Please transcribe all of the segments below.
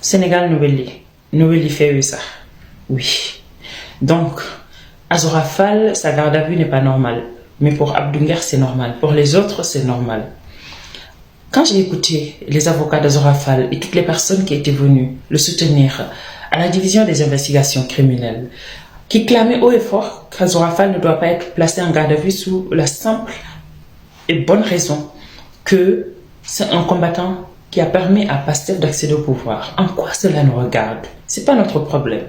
Sénégal nouvelle fait ça. Oui. Donc, Azora Fall, sa garde à vue n'est pas normale. Mais pour Abdou Nguer, c'est normal. Pour les autres, c'est normal. Quand j'ai écouté les avocats d'Azora Fall et toutes les personnes qui étaient venues le soutenir à la division des investigations criminelles, qui clamaient haut et fort qu'Azora Fall ne doit pas être placé en garde à vue sous la simple et bonne raison que c'est un combattant qui a permis à Pastef d'accéder au pouvoir. En quoi cela nous regarde? C'est pas notre problème.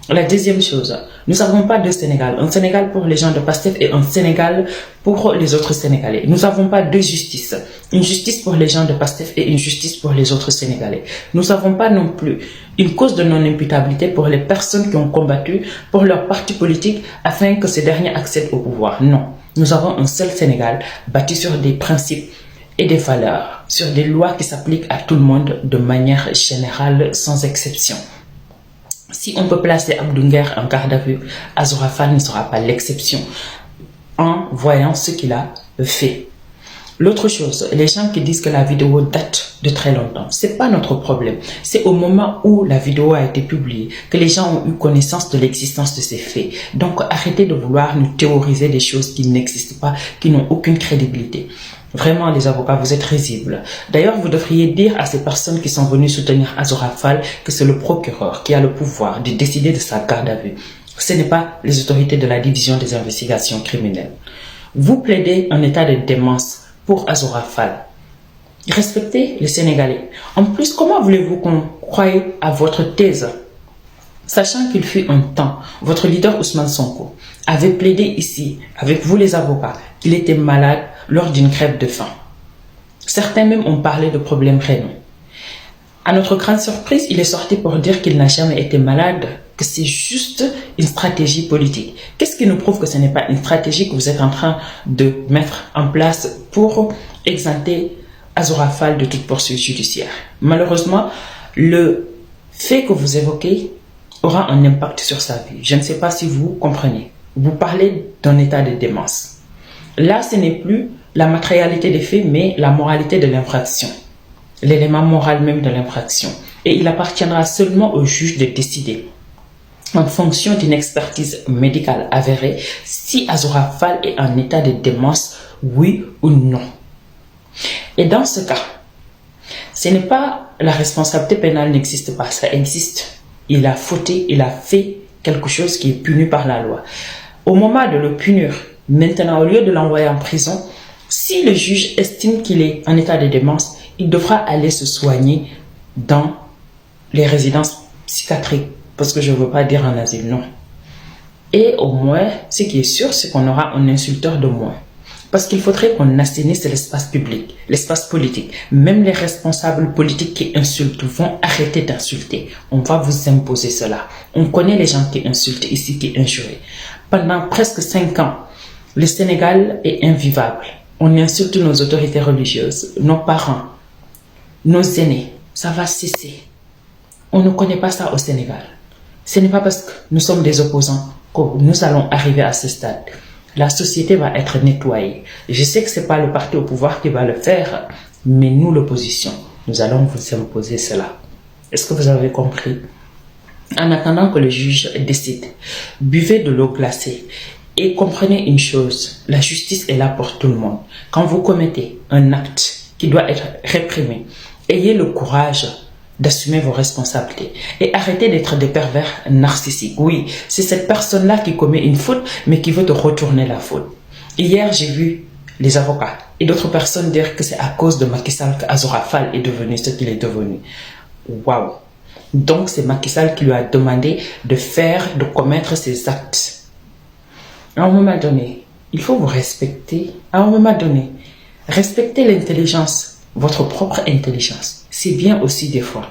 La deuxième chose, nous n'avons pas deux Sénégal. Un Sénégal pour les gens de Pastef et un Sénégal pour les autres Sénégalais. Nous n'avons pas deux justices. Une justice pour les gens de Pastef et une justice pour les autres Sénégalais. Nous n'avons pas non plus une cause de non-imputabilité pour les personnes qui ont combattu pour leur parti politique afin que ces derniers accèdent au pouvoir. Non. Nous avons un seul Sénégal bâti sur des principes et des valeurs, sur des lois qui s'appliquent à tout le monde de manière générale, sans exception. Si on peut placer Abdou Nguer en garde à vue, Azora Fall ne sera pas l'exception en voyant ce qu'il a fait. L'autre chose, les gens qui disent que la vidéo date de très longtemps, c'est pas notre problème. C'est au moment où la vidéo a été publiée que les gens ont eu connaissance de l'existence de ces faits. Donc arrêtez de vouloir nous théoriser des choses qui n'existent pas, qui n'ont aucune crédibilité. Vraiment, les avocats, vous êtes risibles. D'ailleurs, vous devriez dire à ces personnes qui sont venues soutenir Azora Fall que c'est le procureur qui a le pouvoir de décider de sa garde à vue. Ce n'est pas les autorités de la division des investigations criminelles. Vous plaidez un état de démence pour Azora Fall. Respectez les Sénégalais. En plus, comment voulez-vous qu'on croie à votre thèse? Sachant qu'il fut un temps, votre leader Ousmane Sonko avait plaidé ici, avec vous les avocats, qu'il était malade lors d'une grève de faim. Certains même ont parlé de problèmes rénaux. À notre grande surprise, il est sorti pour dire qu'il n'a jamais été malade, que c'est juste une stratégie politique. Qu'est-ce qui nous prouve que ce n'est pas une stratégie que vous êtes en train de mettre en place pour exempter Azora Fall de toute poursuite judiciaire? Malheureusement, le fait que vous évoquez aura un impact sur sa vie. Je ne sais pas si vous comprenez. Vous parlez d'un état de démence. Là, ce n'est plus la matérialité des faits, mais la moralité de l'infraction. L'élément moral même de l'infraction. Et il appartiendra seulement au juge de décider, en fonction d'une expertise médicale avérée, si Azora Fall est en état de démence, oui ou non. Et dans ce cas, ce n'est pas la responsabilité pénale n'existe pas, ça existe. Il a fauté, il a fait quelque chose qui est puni par la loi. Au moment de le punir, maintenant, au lieu de l'envoyer en prison, si le juge estime qu'il est en état de démence, il devra aller se soigner dans les résidences psychiatriques. Parce que je ne veux pas dire en asile, non. Et au moins, ce qui est sûr, c'est qu'on aura un insulteur de moins. Parce qu'il faudrait qu'on assainisse l'espace public, l'espace politique. Même les responsables politiques qui insultent vont arrêter d'insulter. On va vous imposer cela. On connaît les gens qui insultent ici, qui injurent. Pendant presque 5 ans, le Sénégal est invivable. On insulte nos autorités religieuses, nos parents, nos aînés. Ça va cesser. On ne connaît pas ça au Sénégal. Ce n'est pas parce que nous sommes des opposants que nous allons arriver à ce stade. La société va être nettoyée. Je sais que ce n'est pas le parti au pouvoir qui va le faire, mais nous, l'opposition, nous allons vous imposer cela. Est-ce que vous avez compris? En attendant que le juge décide, buvez de l'eau glacée et comprenez une chose, la justice est là pour tout le monde. Quand vous commettez un acte qui doit être réprimé, ayez le courage d'assumer vos responsabilités et arrêtez d'être des pervers narcissiques. Oui, c'est cette personne-là qui commet une faute, mais qui veut te retourner la faute. Hier, j'ai vu les avocats et d'autres personnes dire que c'est à cause de Macky Sall qu'Azora Fall est devenu ce qu'il est devenu. Waouh! Donc, c'est Macky Sall qui lui a demandé de commettre ces actes. À un moment donné, il faut vous respecter. À un moment donné, respectez l'intelligence, votre propre intelligence. C'est bien aussi des fois.